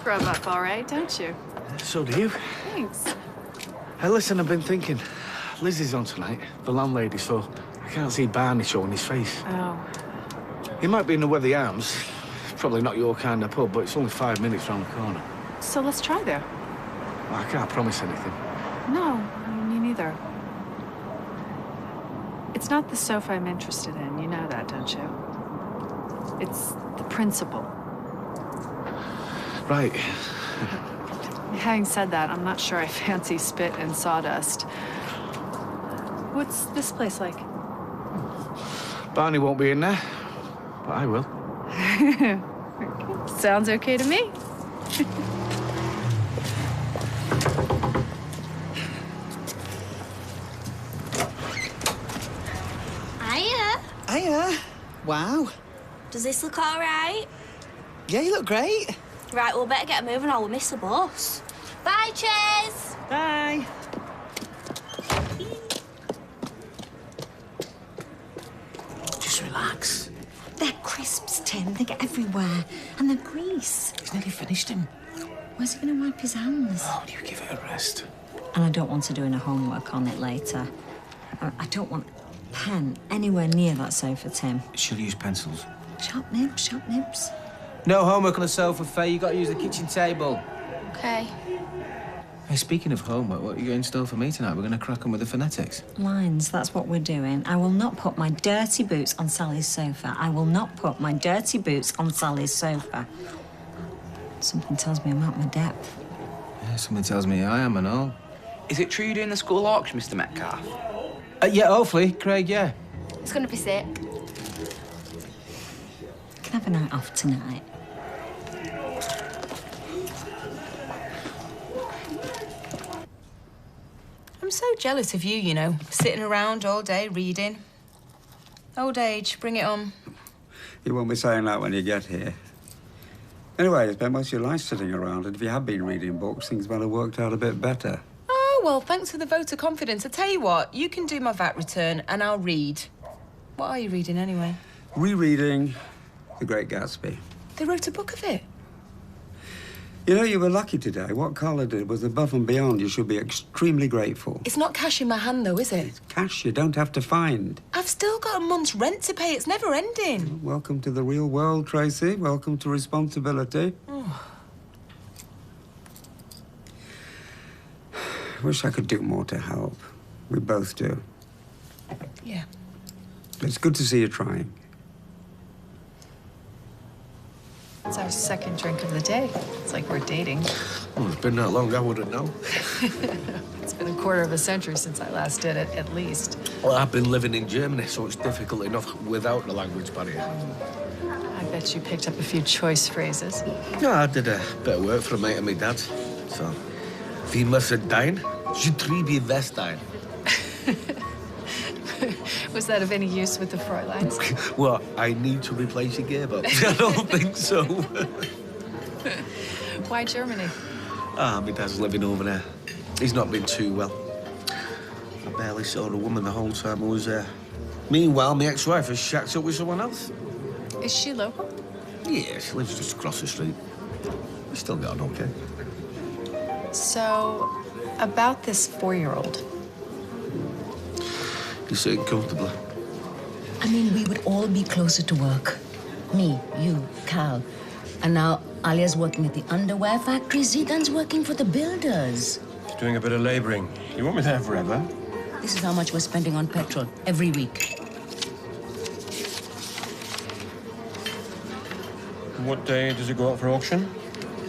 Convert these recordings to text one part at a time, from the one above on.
scrub up all right, don't you? So do you. Thanks. Hey, listen, I've been thinking. Lizzie's on tonight, the landlady, so I can't see Barney showing his face. Oh. He might be in the Weathy Arms. Probably not your kind of pub, but it's only 5 minutes round the corner. So let's try there. Well, I can't promise anything. No, me neither. It's not the sofa I'm interested in. You know that, don't you? It's the principle. Right. Having said that, I'm not sure I fancy spit and sawdust. What's this place like? Barney won't be in there, but I will. Sounds okay to me. Hiya. Hiya. Wow. Does this look all right? Yeah, you look great. Right, we'll better get moving or we'll miss the bus. Bye, Ches. Bye. Just relax. They're crisps, Tim. They get everywhere. And they're grease. He's nearly finished him. Where's he going to wipe his hands? Oh, you give it a rest. And I don't want to do any homework on it later. I don't want a pen anywhere near that sofa, Tim. She'll use pencils. Sharp nibs, sharp nibs. No homework on the sofa, Faye. You got to use the kitchen table. Okay. Hey, speaking of homework, what are you got in store for me tonight? We're going to crack on with the phonetics. Lines, that's what we're doing. I will not put my dirty boots on Sally's sofa. I will not put my dirty boots on Sally's sofa. Something tells me I'm at my depth. Yeah, something tells me I am and all. Is it true you're doing the school auction, Mr. Metcalf? Yeah, hopefully, Craig, yeah. It's gonna be sick. Can I have a night off tonight? I'm so jealous of you, you know, sitting around all day reading. Old age, bring it on. You won't be saying that when you get here. Anyway, you spent most of your life sitting around, and if you have been reading books, things might have worked out a bit better. Oh, well, thanks for the vote of confidence. I tell you what, you can do my VAT return and I'll read. What are you reading anyway? Rereading The Great Gatsby. They wrote a book of it. You know, you were lucky today. What Carla did was above and beyond. You should be extremely grateful. It's not cash in my hand, though, is it? It's cash you don't have to find. I've still got a month's rent to pay. It's never ending. Welcome to the real world, Tracy. Welcome to responsibility. Oh. Wish I could do more to help. We both do. Yeah. But it's good to see you trying. It's our second drink of the day. It's like we're dating. Well, it's been that long, I wouldn't know. It's been a quarter of a century since I last did it, at least. Well, I've been living in Germany, so it's difficult enough without the language barrier. I bet you picked up a few choice phrases. No, I did a bit of work for a mate of my dad's. So, wie müssen dein? Je triebe Westein. Was that of any use with the Fräuleins? Well, I need to replace your gearbox. I don't think so. Why Germany? My dad's living over there. He's not been too well. I barely saw the woman the whole time I was there. Meanwhile, my ex-wife has shacked up with someone else. Is she local? Yeah, she lives just across the street. We still got on okay. So, about this 4-year-old. You're sitting comfortably. I mean, we would all be closer to work. Me, you, Cal. And now Alia's working at the underwear factory. Zidane's working for the builders. Doing a bit of labouring. You want me there forever? This is how much we're spending on petrol every week. What day does it go out for auction?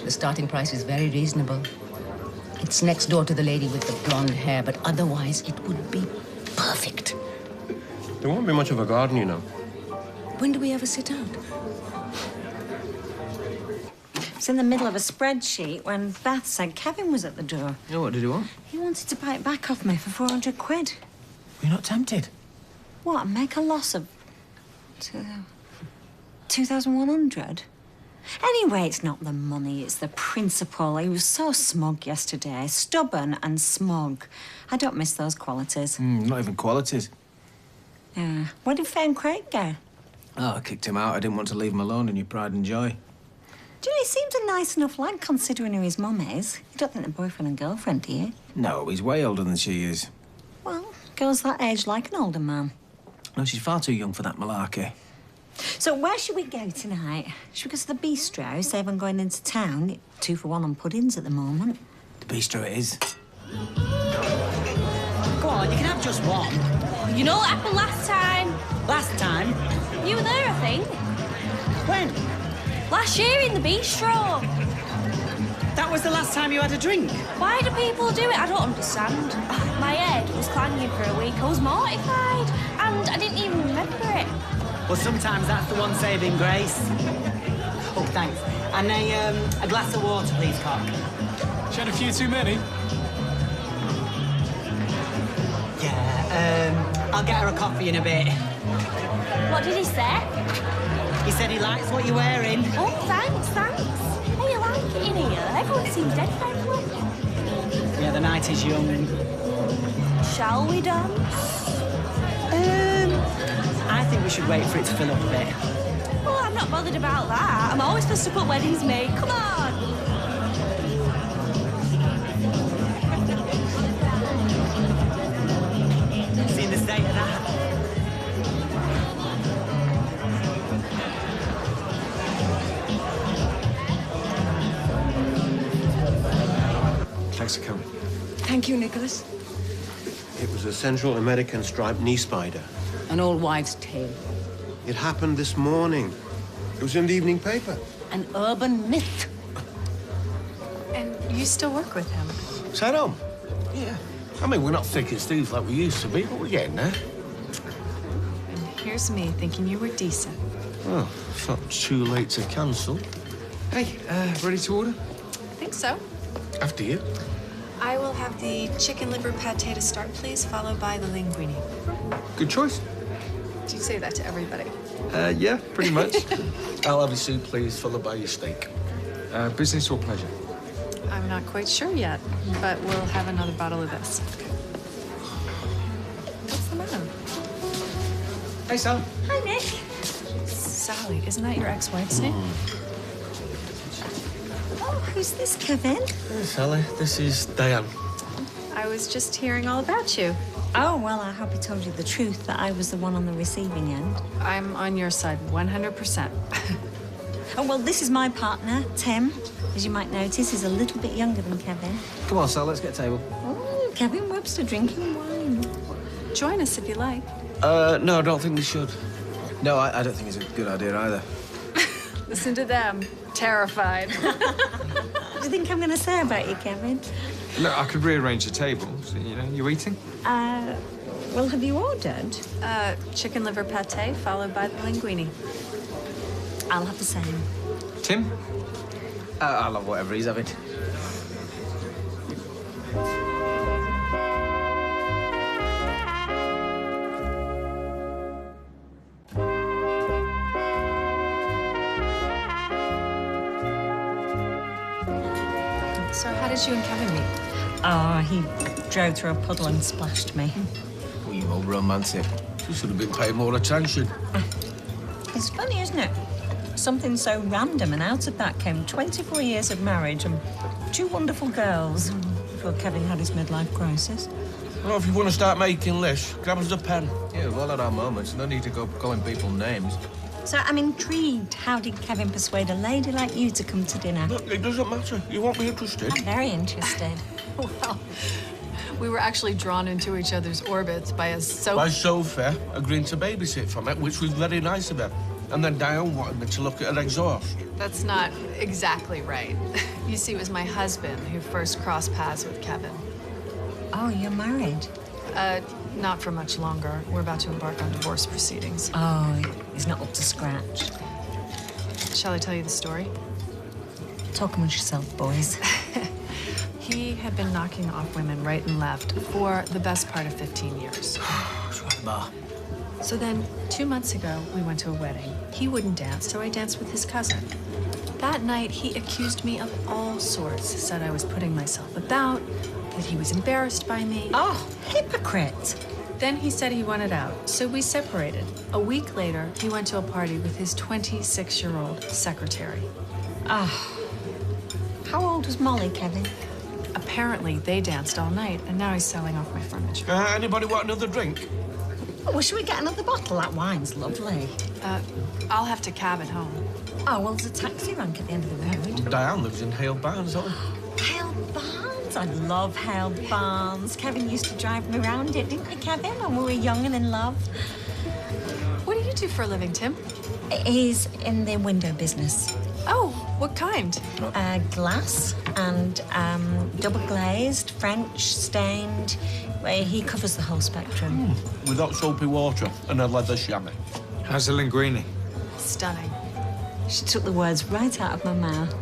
The starting price is very reasonable. It's next door to the lady with the blonde hair, but otherwise it would be perfect. There won't be much of a garden, you know. When do we ever sit out? It's in the middle of a spreadsheet when Beth said Kevin was at the door. Oh, what did he want? He wanted to buy it back off me for 400 quid. You're not tempted? What, make a loss of 2,100? Anyway, it's not the money, it's the principle. He was so smug yesterday, stubborn and smug. I don't miss those qualities. Not even qualities. Yeah. Where did Faye and Craig go? Oh, I kicked him out. I didn't want to leave him alone in your pride and joy. Do you know, he seems a nice enough lad considering who his mum is. You don't think they're boyfriend and girlfriend, do you? No, he's way older than she is. Well, girls that age like an older man. No, she's far too young for that malarkey. So where should we go tonight? Should we go to the bistro, save on going into town? 2 for 1 on puddings at the moment. The bistro it is. Go on, you can have just one. You know what happened last time? Last time? You were there, I think. When? Last year in the bistro. That was the last time you had a drink? Why do people do it? I don't understand. My head was clanging for a week. I was mortified. And I didn't even remember it. Well, sometimes that's the one saving grace. Oh, thanks. And a glass of water, please, Cock. She had a few too many. Yeah, I'll get her a coffee in a bit. What did he say? He said he likes what you're wearing. Oh, thanks, thanks. Hey, you like it in here? Everyone seems dead friendly. Yeah, the night is young. Shall we dance? I think we should wait for it to fill up a bit. Oh, I'm not bothered about that. I'm always supposed to put weddings made. Come on. Seen the state of that? Thanks for coming. Thank you, Nicholas. It was a Central American striped knee spider. An old wives' tale. It happened this morning. It was in the evening paper. An urban myth. And you still work with him? Set home? Yeah. I mean, we're not thick as thieves like we used to be, but we're getting there. And here's me thinking you were decent. Well, it's not too late to cancel. Hey, ready to order? I think so. After you. I will have the chicken liver pate to start, please, followed by the linguine. Good choice. Do you say that to everybody? Yeah, pretty much. I'll have your soup, please, followed by your steak. Business or pleasure? I'm not quite sure yet, but we'll have another bottle of this. What's the matter? Hey, Sal. Hi, Nick. Sally, isn't that your ex-wife's name? Oh, who's this, Kevin? Hey, Sally, this is Diane. I was just hearing all about you. Oh, well, I hope he told you the truth, that I was the one on the receiving end. I'm on your side 100%. Oh, well, this is my partner, Tim. As you might notice, he's a little bit younger than Kevin. Come on, Sal, let's get a table. Oh, Kevin Webster drinking wine. Join us if you like. No, I don't think we should. No, I don't think it's a good idea either. Listen to them. Terrified. What do you think I'm going to say about you, Kevin? Look, I could rearrange the table. So, you know, you eating? Well, have you ordered? Chicken liver pate, followed by the linguine. I'll have the same. Tim? I'll have whatever he's having. So how did you and Kevin meet? Oh, he drove through a puddle and splashed me. Oh, you old romantic. You should have been paying more attention. It's funny, isn't it? Something so random, and out of that came 24 years of marriage and 2 wonderful girls before Kevin had his midlife crisis. Well, if you want to start making lists, grab us a pen. Yeah, we've all had our moments. No need to go calling people names. So I'm intrigued. How did Kevin persuade a lady like you to come to dinner? Look, it doesn't matter. You won't be interested. I'm very interested. Well, we were actually drawn into each other's orbits by a soap. By Sophie agreeing to babysit for me, which was very nice of her. And then Diane wanted me to look at her exhaust. That's not exactly right. You see, it was my husband who first crossed paths with Kevin. Oh, you're married? Not for much longer. We're about to embark on divorce proceedings. Oh, he's not up to scratch. Shall I tell you the story? Talk amongst yourself, boys. He had been knocking off women right and left for the best part of 15 years. So then, 2 months ago, we went to a wedding. He wouldn't dance, so I danced with his cousin. That night, he accused me of all sorts, said I was putting myself about, that he was embarrassed by me. Oh, hypocrite. Then he said he wanted out, so we separated. A week later, he went to a party with his 26-year-old secretary. How old was Molly, Kevin? Apparently, they danced all night, and now he's selling off my furniture. Anybody want another drink? Oh, well, should we get another bottle? That wine's lovely. I'll have to cab it home. Oh, well, there's a taxi rank at the end of the road. Diane lives in Hale Barnes, don't Hale Barnes? I love Hale Barnes. Kevin used to drive me around it, didn't you, Kevin, when we were young and in love? What do you do for a living, Tim? He's in the window business. Oh, what kind? Glass and double glazed, French, stained. Well, he covers the whole spectrum. Without soapy water and a leather chamois. How's the linguine? Stunning. She took the words right out of my mouth.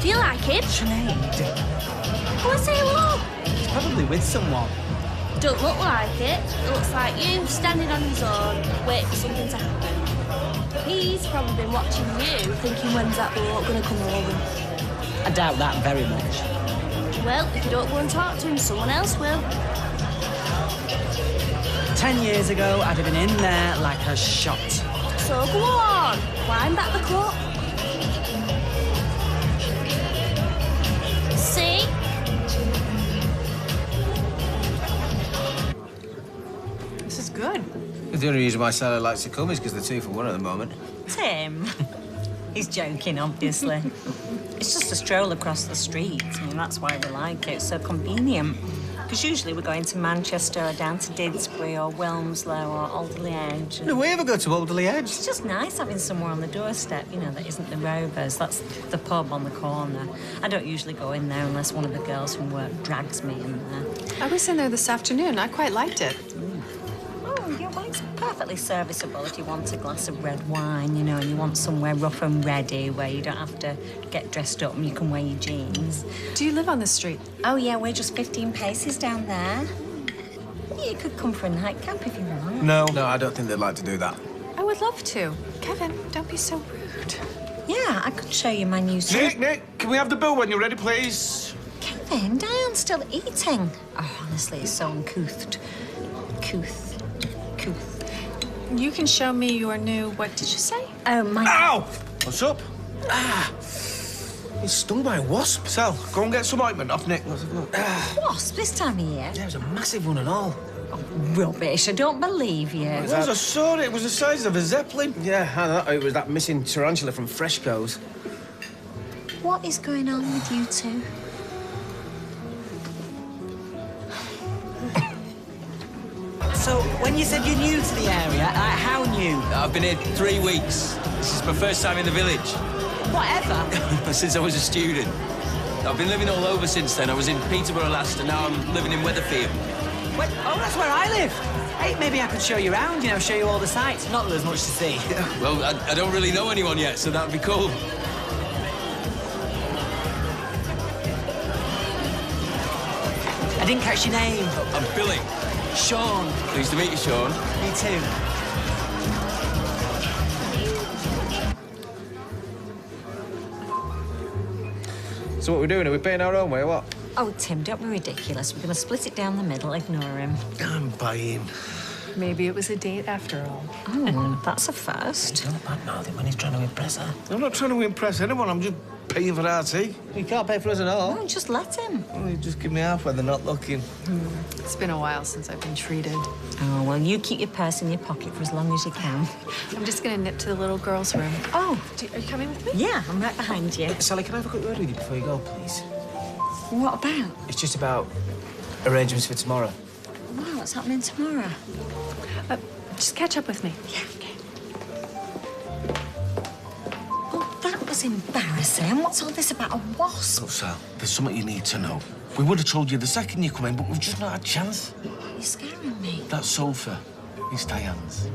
Do you like it? Sinead, Go and say hello. he's probably with someone. Don't look like it. It looks like you standing on his own, waiting for something to happen. He's probably been watching you, thinking when's that bloke going to come over. I doubt that very much. Well, if you don't go and talk to him, someone else will. 10 years ago, I'd have been in there like a shot. So go on, wind back the clock. See? This is good. The only reason why Sally likes to come is because they're 2 for 1 at the moment. Tim. He's joking, obviously. It's just a stroll across the street. I mean, that's why we like it. It's so convenient. Because usually we're going to Manchester or down to Didsbury or Wilmslow or Alderley Edge. Do we ever go to Alderley Edge? It's just nice having somewhere on the doorstep, you know, that isn't the Rovers. That's the pub on the corner. I don't usually go in there unless one of the girls from work drags me in there. I was in there this afternoon. I quite liked it. Oh, your wine's perfectly serviceable if you want a glass of red wine, you know, and you want somewhere rough and ready where you don't have to get dressed up and you can wear your jeans. Do you live on this street? Oh, yeah, we're just 15 paces down there. You could come for a nightcap if you want. No, I don't think they'd like to do that. I would love to. Kevin, don't be so rude. Yeah, I could show you my new suit. Nick, can we have the bill when you're ready, please? Kevin, Diane's still eating. Oh, honestly, it's so uncouth. Couth. You can show me your new, what did you say? Oh, my... Ow! What's up? He's stung by a wasp. Sal, go and get some ointment off Nick. Wasp this time of year? Yeah, it was a massive one and all. Oh, rubbish, I don't believe you. I saw it. It was the size of a zeppelin. Yeah, I thought it was that missing tarantula from Fresco's. What is going on with you two? So, when you said you're new to the area, how new? I've been here 3 weeks. This is my first time in the village. Whatever. Since I was a student. I've been living all over since then. I was in Peterborough last, and now I'm living in Weatherfield. Wait, oh, that's where I live. Hey, maybe I could show you around, you know, show you all the sights. Not that there's much to see. Well, I don't really know anyone yet, so that'd be cool. I didn't catch your name. I'm Billy. Sean. Pleased to meet you, Sean. Me too. So what are we doing? Are we paying our own way or what? Oh, Tim, don't be ridiculous. We're going to split it down the middle, ignore him. I'm buying. Maybe it was a date after all. Oh, that's a first. Don't badmouth him when he's trying to impress her. I'm not trying to impress anyone. I'm just paying for our tea. You can't pay for us at all. No, just let him. Oh, you just give me half when they're not looking. It's been a while since I've been treated. Oh, well, you keep your purse in your pocket for as long as you can. I'm just going to nip to the little girl's room. Oh. Are you coming with me? Yeah, I'm right behind you. Sally, can I have a quick word with you before you go, please? What about? It's just about arrangements for tomorrow. Wow, what's happening tomorrow? Just catch up with me. Yeah, okay. Oh, that was embarrassing. What's all this about a wasp? Look, Sal, there's something you need to know. We would have told you the second you come in, but we've just not had a chance. You're scaring me. That sofa is Diane's.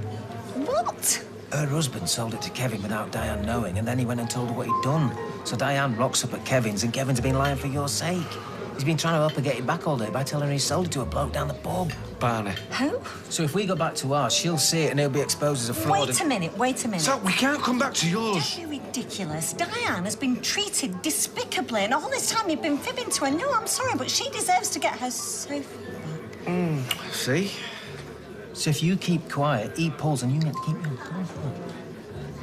What? Her husband sold it to Kevin without Diane knowing, and then he went and told her what he'd done. So Diane rocks up at Kevin's, and Kevin's been lying for your sake. He's been trying to help her get it back all day by telling her he sold it to a bloke down the pub. Barney. Who? So if we go back to ours, she'll see it and he'll be exposed as a fraud. Wait a minute. Sal, we can't come back to yours. Don't be ridiculous. Diane has been treated despicably, and all this time you've been fibbing to her. No, I'm sorry, but she deserves to get her sofa back. See? So if you keep quiet, he pulls and you get to keep your sofa.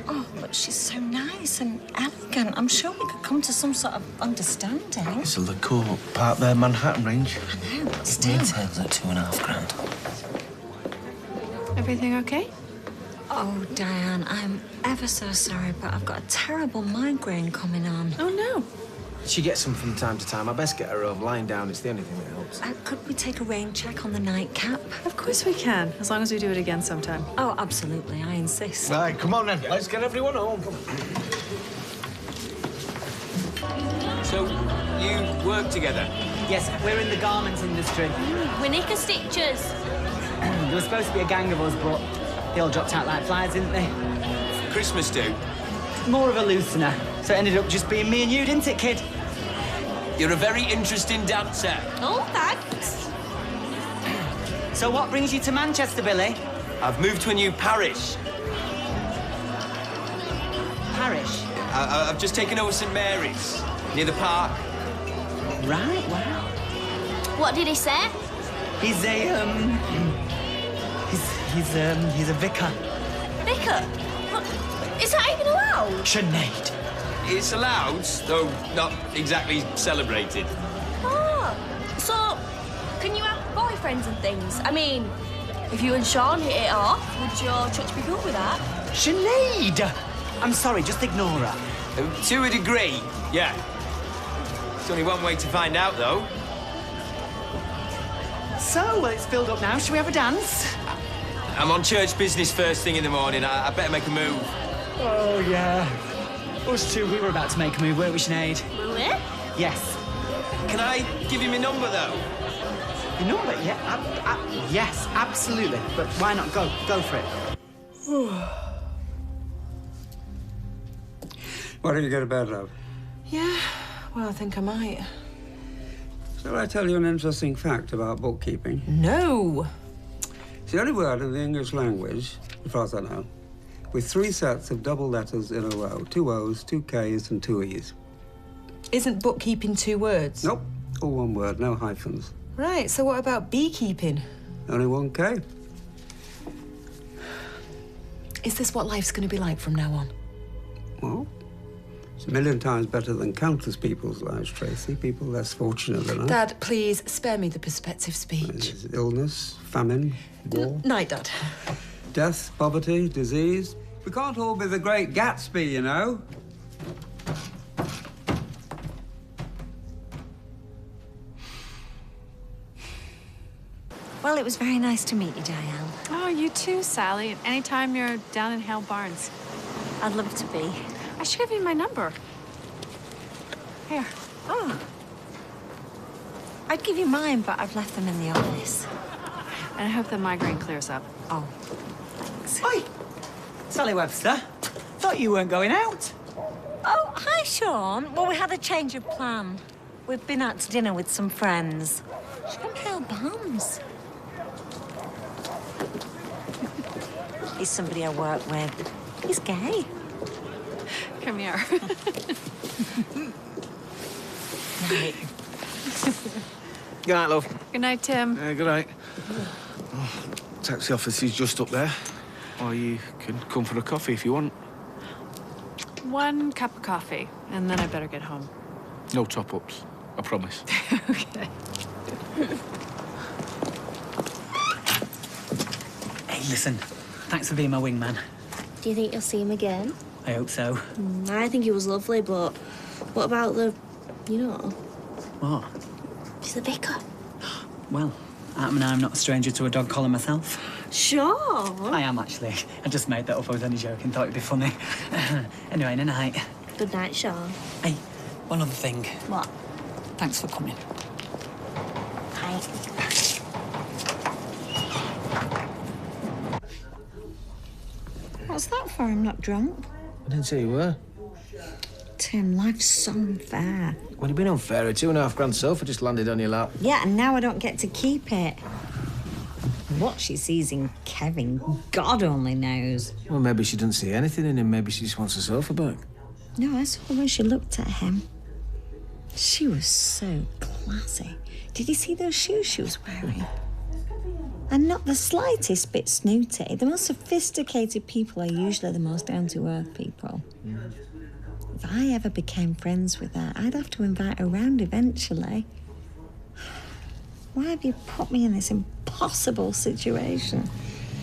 Oh, but she's so nice and elegant. I'm sure we could come to some sort of understanding. It's a Le Court, part of their Manhattan range. I know, but still. Retails at $2.5 grand. Everything okay? Oh, Diane, I'm ever so sorry, but I've got a terrible migraine coming on. Oh, no. She gets some from time to time. I best get her home. Lying down, it's the only thing that helps. Could we take a rain check on the nightcap? Of course we can, as long as we do it again sometime. Oh, absolutely, I insist. Right, come on then. Let's get everyone home. Come on. So, you work together? Yes, we're in the garment industry. We're knicker stitchers. There was supposed to be a gang of us, but they all dropped out like flies, didn't they? Christmas do? More of a loosener. So it ended up just being me and you, didn't it, kid? You're a very interesting dancer. Oh, thanks. So what brings you to Manchester, Billy? I've moved to a new parish. Parish? I've just taken over St Mary's, near the park. Right, wow. What did he say? He's a, he's a vicar. Vicar? What? Is that even allowed? Sinead. It's allowed, though not exactly celebrated. Ah, so can you have boyfriends and things? I mean, if you and Sean hit it off, would your church be cool with that? Sinead! I'm sorry, just ignore her. To a degree, yeah. There's only one way to find out, though. So, well, it's filled up now. Shall we have a dance? I'm on church business first thing in the morning. I better make a move. Oh, yeah. Us two, we were about to make a move, weren't we, Sinead? Were we? Yes. Can I give you my number, though? Your number? Yeah, yes, absolutely. But why not? Go for it. Why don't you go to bed, love? Yeah, well, I think I might. Shall I tell you an interesting fact about bookkeeping? No. It's the only word in the English language, as far as I know, with 3 sets of double letters in a row. 2 O's, 2 K's, and 2 E's. Isn't bookkeeping 2 words? Nope, all one word, no hyphens. Right, so what about beekeeping? Only 1 K. Is this what life's going to be like from now on? Well, it's a million times better than countless people's lives, Tracy. People less fortunate than us. Dad, please, spare me the perspective speech. There's illness, famine, war. Night, Dad. Death, poverty, disease. We can't all be the great Gatsby, you know. Well, it was very nice to meet you, Diane. Oh, you too, Sally. Anytime you're down in Hale Barnes. I'd love to be. I should give you my number. Here. Oh. I'd give you mine, but I've left them in the office. And I hope the migraine clears up. Oh, thanks. Oi! Sally Webster. Thought you weren't going out. Oh, hi, Sean. Well, we had a change of plan. We've been out to dinner with some friends. She's from Hale Barnes. He's somebody I work with. He's gay. Come here. Night. Good night, love. Good night, Tim. Good night. Oh, taxi office is just up there. Or you can come for a coffee if you want. 1 cup of coffee, and then I better get home. No top-ups, I promise. Okay. Hey, listen. Thanks for being my wingman. Do you think you'll see him again? I hope so. I think he was lovely, but what about the, you know? What? He's the vicar. Well, Adam and I'm not a stranger to a dog collar myself. Sure. I am, actually. I just made that up. I was only joking. Thought it'd be funny. Anyway, in a night. Good night, Sean. Hey, one other thing. What? Thanks for coming. Hi. What's that for? I'm not drunk. I didn't say you were. Tim, life's so unfair. Well, you've been unfair. A $2.5 grand sofa just landed on your lap. Yeah, and now I don't get to keep it. What she sees in Kevin, God only knows. Well, maybe she doesn't see anything in him. Maybe she just wants a sofa back. No, I saw when she looked at him. She was so classy. Did you see those shoes she was wearing? And not the slightest bit snooty. The most sophisticated people are usually the most down-to-earth people. If I ever became friends with her, I'd have to invite her round eventually. Why have you put me in this impossible situation?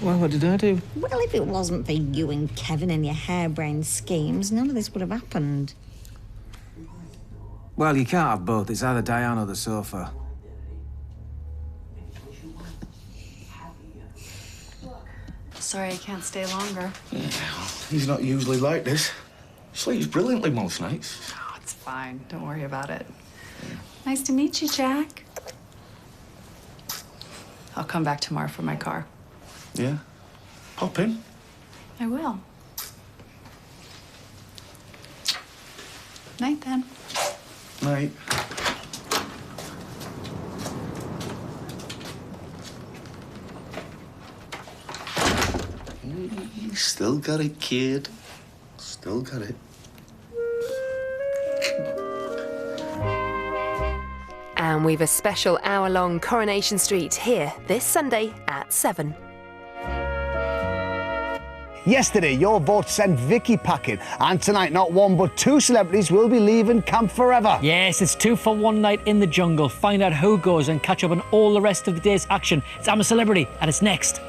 Well, what did I do? Well, if it wasn't for you and Kevin and your harebrained schemes, none of this would have happened. Well, you can't have both. It's either Diane or the sofa. Sorry I can't stay longer. Yeah, he's not usually like this. Sleeps brilliantly most nights. Oh, it's fine. Don't worry about it. Nice to meet you, Jack. I'll come back tomorrow for my car. Yeah? Hop in. I will. Night, then. Night. Still got it, kid. Still got it. And we've a special hour-long Coronation Street here this Sunday at 7. Yesterday, your vote sent Vicky packing, and tonight, not one but two celebrities will be leaving camp forever. Yes, it's 2 for 1 night in the jungle. Find out who goes and catch up on all the rest of the day's action. It's I'm a Celebrity, and it's next.